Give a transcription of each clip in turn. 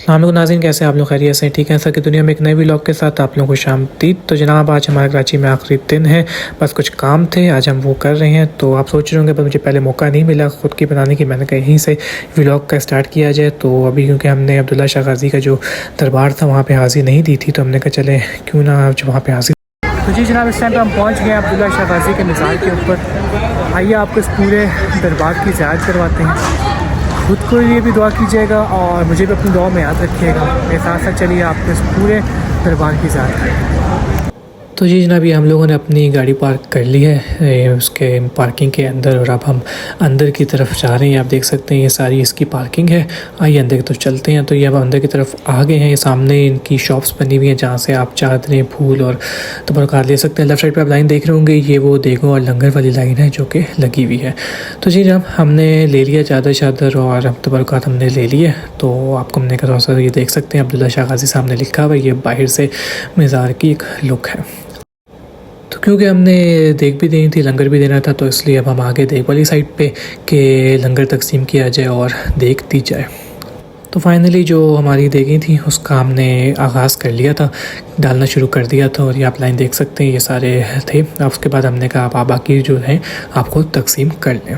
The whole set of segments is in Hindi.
अस्सलाम नाज़रीन, कैसे आप लोग? खैरियत से? ठीक है सर की दुनिया में एक नए व्लॉग के साथ आप लोगों को शामदीद। तो जनाब आज हमारे कराची में आखिरी दिन है, बस कुछ काम थे आज हम वो कर रहे हैं। तो आप सोच रहे होंगे पर मुझे पहले मौका नहीं मिला ख़ुद की बनाने की, मैंने कहा यहीं से व्लॉग का स्टार्ट किया जाए। तो अभी क्योंकि हमने अब्दुल्ला शाह गाज़ी का जो दरबार था वहाँ पर हाज़िर नहीं दी थी, तो हमने कहा चले क्यों ना आज वहाँ पर हाज़िर। तो जी जनाब इस टाइम पर हम पहुँच गए अब्दुल्ला शाह गाज़ी के मज़ार के ऊपर। आइए आपको इस पूरे दरबार की ज़ियारत करवाते हैं। खुद को लिए भी दुआ कीजिएगा और मुझे भी अपनी दुआ में याद रखिएगा। मेरे साथ साथ चलिए आपको इस पूरे दरबार की ज़ियारत करें। तो जी जनाब ये हम लोगों ने अपनी गाड़ी पार्क कर ली है उसके पार्किंग के अंदर, और अब हम अंदर की तरफ जा रहे हैं। आप देख सकते हैं ये सारी इसकी पार्किंग है। आइए अंदर की तरफ चलते हैं। तो ये अब अंदर की तरफ आ गए हैं। ये सामने इनकी शॉप्स बनी हुई हैं जहाँ से आप चादरें, फूल और तबरक़ात ले सकते हैं। लेफ़्ट साइड पर आप लाइन देख रहे होंगे, ये वो देगों और लंगर वाली लाइन है जो कि लगी हुई है। तो जी जनाब हमने ले लिया चादर और तबरक़ात हमने ले लिए। तो आपको हमने थोड़ा सा ये देख सकते हैं अब्दुल्ला शाह गाज़ी सामने लिखा हुआ है। ये बाहर से मज़ार की एक लुक है। तो क्योंकि हमने देग भी देनी थी, लंगर भी देना था, तो इसलिए अब हम आगे देग वाली साइड पे के लंगर तकसीम किया जाए और देग दी जाए। तो फाइनली जो हमारी देगें थी उसका हमने आगाज़ कर लिया था, डालना शुरू कर दिया था। और ये आप लाइन देख सकते हैं ये सारे थे। उसके बाद हमने कहा आप बाकी जो हैं आप खुद तकसीम कर लें।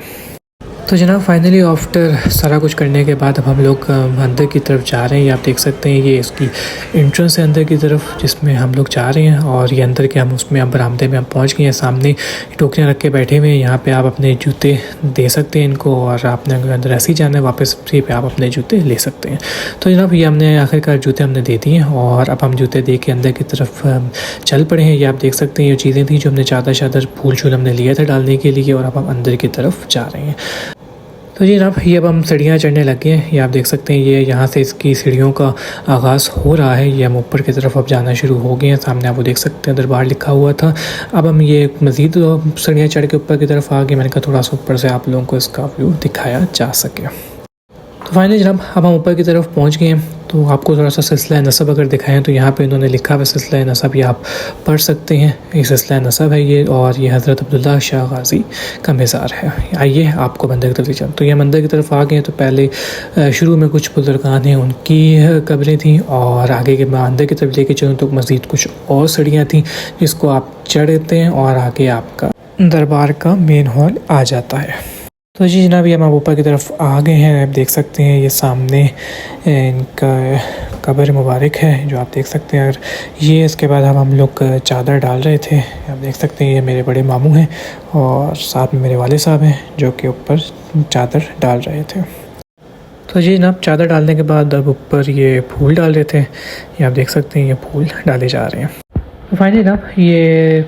तो जनाब फाइनली आफ्टर सारा कुछ करने के बाद अब हम लोग अंदर की तरफ जा रहे हैं। ये आप देख सकते हैं ये इसकी एंट्रेंस है अंदर की तरफ जिसमें हम लोग जा रहे हैं। और ये अंदर के हम उसमें अब बरामदे में हम पहुंच गए हैं। सामने टोकरियाँ रख के बैठे हुए हैं। यहाँ पे आप अपने जूते दे सकते हैं इनको, और आपने अंदर ऐसे ही जाना है वापस फ्री पे आप अपने जूते ले सकते हैं। तो जनाब ये हमने आखिरकार जूते हमने दे दिए और अब हम जूते दे के अंदर की तरफ चल पड़े हैं। ये आप देख सकते हैं ये चीज़ें थी जो हमने चादर फूल शूल हमने लिया था डालने के लिए, और अब हम अंदर की तरफ जा रहे हैं। तो जी जनाब ये अब हम सीढ़ियाँ चढ़ने लगे हैं। ये आप देख सकते हैं ये यहाँ से इसकी सीढ़ियों का आगाज़ हो रहा है। ये हम ऊपर की तरफ अब जाना शुरू हो गए हैं। सामने आप वो देख सकते हैं दरबार लिखा हुआ था। अब हम ये मज़ीद सीढ़ियाँ चढ़ के ऊपर की तरफ आ गए। मैंने कहा थोड़ा सा ऊपर से आप लोगों को इसका व्यू दिखाया जा सके। तो फाइनली जनाब अब हम ऊपर की तरफ पहुंच गए हैं। तो आपको थोड़ा सा सिलसिला नसब अगर दिखाएं तो यहाँ पे इन्होंने लिखा हुआ सिलसिला नसब, ये आप पढ़ सकते हैं। ये सिलसिला नसब है ये, और ये हज़रत अब्दुल्ला शाह गाज़ी का मज़ार है। आइए आपको मंदिर की तरफ ले चलते। तो ये मंदिर की तरफ आ गए हैं। तो पहले शुरू में कुछ बुजुर्गान हैं उनकी कब्रें थी, और आगे के मैं अंदर की तरफ लेके चलूँ तो मज़ीद कुछ और सीढ़ियाँ थी जिसको आप चढ़ते हैं और आगे आपका दरबार का मेन हॉल आ जाता है। तो जी जनाब ये हम ऊपर की तरफ आ गए हैं। आप देख सकते हैं ये सामने इनका कब्र मुबारक है जो आप देख सकते हैं। और ये इसके बाद हम लोग चादर डाल रहे थे। आप देख सकते हैं ये मेरे बड़े मामू हैं और साथ में मेरे वाले साहब हैं जो कि ऊपर चादर डाल रहे थे। तो जी जनाब चादर डालने के बाद अब ऊपर ये फूल डाल रहे थे। ये आप देख सकते हैं ये फूल डाले जा रहे हैं। फाइनली ना ये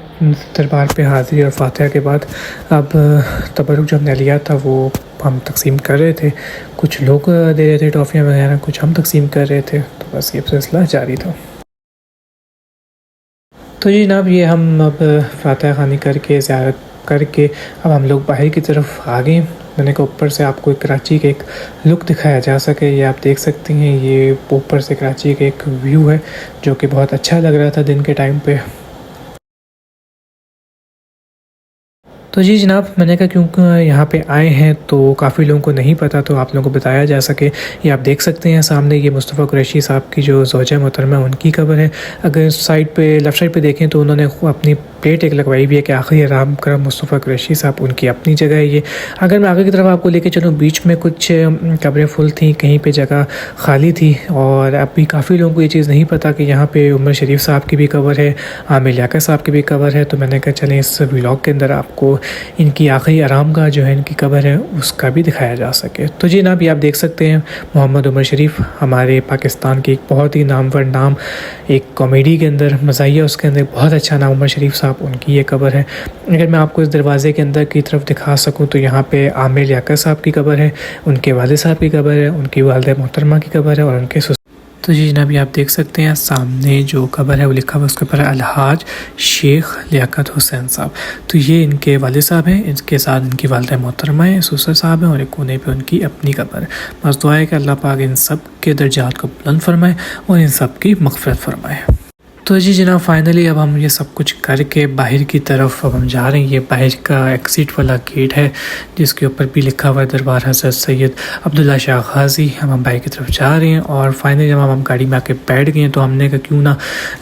दरबार पे हाज़िरी और फातिहा के बाद अब तबरुक जो हमने लिया था वो हम तकसीम कर रहे थे। कुछ लोग दे रहे थे टॉफ़ियाँ वगैरह, कुछ हम तकसीम कर रहे थे। तो बस ये सिलसिला जारी था। तो जी जनाब ये हम अब फातिहा खानी करके ज़ियारत करके अब हम लोग बाहर की तरफ आ गए। मैंने कहा ऊपर से आपको कराची का एक लुक दिखाया जा सके। ये आप देख सकते हैं ये ऊपर से कराची का एक व्यू है जो कि बहुत अच्छा लग रहा था दिन के टाइम पे। तो जी जनाब मैंने कहा क्योंकि यहाँ पे आए हैं तो काफ़ी लोगों को नहीं पता, तो आप लोगों को बताया जा सके। ये आप देख सकते हैं सामने ये मुस्तफ़ा कुरैशी साहब की जो ज़ौजा मोहतरमा उनकी कब्र है। अगर साइड पे लेफ़्ट साइड पे देखें तो उन्होंने अपनी प्लेट एक लगवाई हुई है कि आखिरी आराम करम मुस्तफ़ा कुरैशी साहब, उनकी अपनी जगह है ये। अगर मैं आगे की तरफ आपको लेके चलूँ, बीच में कुछ कब्रें फुल थी, कहीं पे जगह खाली थी। और अभी काफ़ी लोगों को ये चीज़ नहीं पता कि यहाँ पे उमर शरीफ साहब की भी कब्र है, आमिर लियाकत साहब की भी कब्र है। तो मैंने कहा चलें इस व्लॉग के अंदर आपको इनकी आखिरी आराम का जो है इनकी कब्र है उसका भी दिखाया जा सके। तो जी जनाब ये आप देख सकते हैं मोहम्मद उमर शरीफ हमारे पाकिस्तान की एक बहुत ही नामवर नाम, एक कॉमेडी के अंदर मज़ाहिया उसके अंदर बहुत अच्छा नाम उमर शरीफ साहब, उनकी ये कब्र है। अगर मैं आपको इस दरवाज़े के अंदर की तरफ दिखा सकूं तो यहाँ पे आमिर लियाकत साहब की कब्र है, उनके वालिद साहब की कब्र है, उनकी वालिदा मोहतरमा की कब्र है और उनके। तो जी जनाब ये आप देख सकते हैं सामने जो कब्र है वो लिखा हुआ उसके ऊपर अलहाज शेख लियाकत हुसैन साहब। तो ये इनके वालिद साहब हैं, इनके साथ इनकी वालिदा मोहतरमा है, ससुर साहब हैं, और एक कोने पे उनकी अपनी कब्र है। बस दुआ है कि अल्लाह पाक इन सब के दर्जात को बुलंद फरमाए और इन सब की मग़फ़िरत फरमाए। तो जी जनाब फाइनली अब हम ये सब कुछ करके बाहर की तरफ अब हम जा रहे हैं। ये बाहर का एग्ज़िट वाला गेट है जिसके ऊपर भी लिखा हुआ है दरबार हज़रत सैयद अब्दुल्ला शाह गाज़ी। हम बाहर की तरफ जा रहे हैं और फाइनली जब हम गाड़ी में आके बैठ गए तो हमने कहा क्यों ना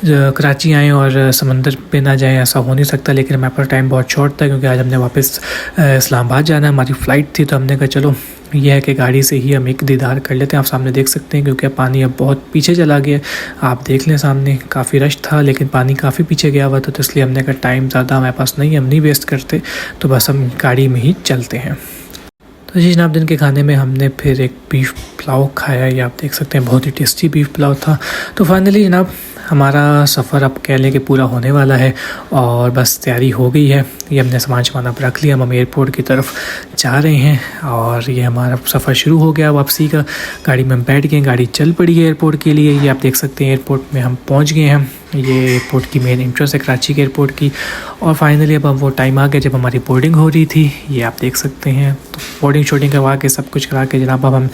कराची आएँ और समंदर पे ना जाएँ, ऐसा हो नहीं सकता। लेकिन हमारे पास टाइम बहुत शॉर्ट था क्योंकि आज हमने वापस इस्लामाबाद जाना है, हमारी फ़्लाइट थी। तो हमने कहा चलो यह है कि गाड़ी से ही हम एक दीदार कर लेते हैं। आप सामने देख सकते हैं क्योंकि पानी अब बहुत पीछे चला गया। आप देख लें सामने काफ़ी रश था लेकिन पानी काफ़ी पीछे गया हुआ था, तो इसलिए हमने कहा टाइम ज़्यादा हमारे पास नहीं, हम नहीं वेस्ट करते, तो बस हम गाड़ी में ही चलते हैं। तो जी जनाब दिन के खाने में हमने फिर एक बीफ पुलाव खाया, ये आप देख सकते हैं बहुत ही टेस्टी बीफ पुलाव था। तो फाइनली जनाब हमारा सफ़र अब कह लें कि पूरा होने वाला है और बस तैयारी हो गई है। ये हमने सामान अब रख लिया, हम एयरपोर्ट की तरफ जा रहे हैं और ये हमारा सफ़र शुरू हो गया वापसी का। गाड़ी में हम बैठ गए, गाड़ी चल पड़ी है एयरपोर्ट के लिए। ये आप देख सकते हैं एयरपोर्ट में हम पहुंच गए हैं। ये एयरपोर्ट की मेन इंट्रेंस है कराची के एयरपोर्ट की। और फाइनली अब वो टाइम आ गया जब हमारी बोर्डिंग हो रही थी, ये आप देख सकते हैं। तो बोर्डिंग शूटिंग करवा के सब कुछ करा के जनाब अब हम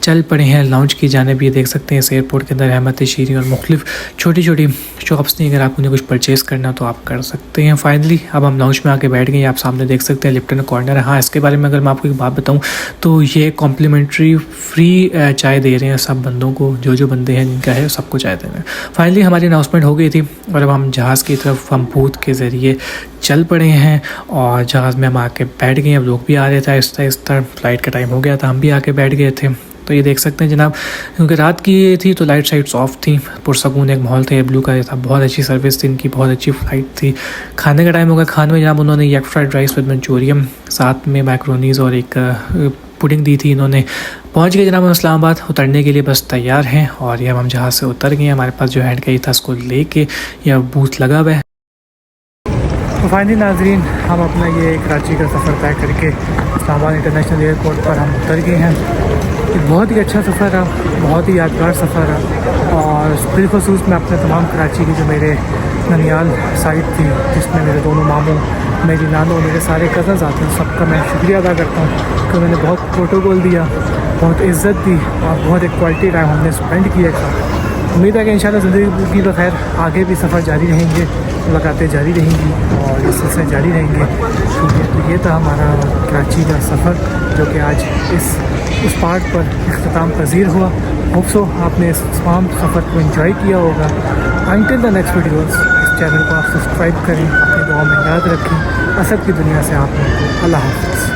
चल पड़े हैं लाउंज की जानिब। ये देख सकते हैं इस एयरपोर्ट के अंदर अहमद शीरी और मुख्तलिफ छोटी छोटी शॉप्स थी, अगर आप उन्हें कुछ परचेज़ करना तो आप कर सकते हैं। फाइनली अब हम लाउंज में आके बैठ गए। आप सामने देख सकते हैं लिप्टन कॉर्नर है। हाँ, इसके बारे में अगर मैं आपको एक बात बताऊँ तो ये कॉम्प्लीमेंट्री फ्री चाय दे रहे हैं सब बंदों को, जो बंदे हैं जिनका है सबको चाय दे रहे हैं। फाइनली हमारी अनाउंसमेंट हो गई थी और अब हम जहाज़ की तरफ हम बूथ के ज़रिए चल पड़े हैं और जहाज़ में हम आके बैठ गए। अब लोग भी आ रहे थे आहिस्ता आहिस्ता, फ़्लाइट का टाइम हो गया था, हम भी आके बैठ गए थे। तो ये देख सकते हैं जनाब क्योंकि रात की ये थी तो लाइट साइट्स ऑफ थी, पुरसकून एक माहौल था। ब्लू का ये था, बहुत अच्छी सर्विस थी इनकी, बहुत अच्छी फ़्लाइट थी। खाने का टाइम होगा, खाने में जनाब उन्होंने एग फ्राइड राइस विद मंचूरियम, साथ में मैक्रोनीज़ और एक पुडिंग दी थी इन्होंने। पहुंच गए जनाब हम इस्लामाबाद, उतरने के लिए बस तैयार हैं और ये हम जहाज़ से उतर गए। हमारे पास जो हैंड कैरी था उसको लेके यह बूथ लगा हुआ है। तो फाइनली नाजरीन हम अपना ये कराची का सफ़र तय करके इस्लामाबाद इंटरनेशनल एयरपोर्ट पर हम उतर गए हैं। ये बहुत ही अच्छा सफ़र रहा, बहुत ही यादगार सफ़र रहा। और बिलखसूस मैं अपने तमाम कराची की जो मेरे ननियाल साइड थी जिसमें मेरे दोनों मामू, मेरी नानो, मेरे सारे कज़न्स आते हैं, सबका मैं शुक्रिया अदा करता हूँ कि उन्होंने बहुत प्रोटोकॉल दिया, बहुत इज़्ज़त दी और बहुत एक क्वालिटी टाइम हमने स्पेंड किया था। उम्मीद है कि इंशाल्लाह ज़िंदगी की बखैर आगे भी सफ़र जारी रहेंगे, मुलाकातें जारी रहेंगी और ये सिलसिले जारी रहेंगे। तो ये था हमारा कराची का सफ़र जो कि आज उस पार्ट पर इख्तिताम पज़ीर हुआ। होप सो आपने इस तमाम सफ़र को एंजॉय किया होगा। अंटिल द नेक्स्ट वीडियोस इस चैनल को आप सब्सक्राइब करें, अपनी दुआ में याद रखें। असद की दुनिया से आप लोगों को अल्लाह हाफ़िज़।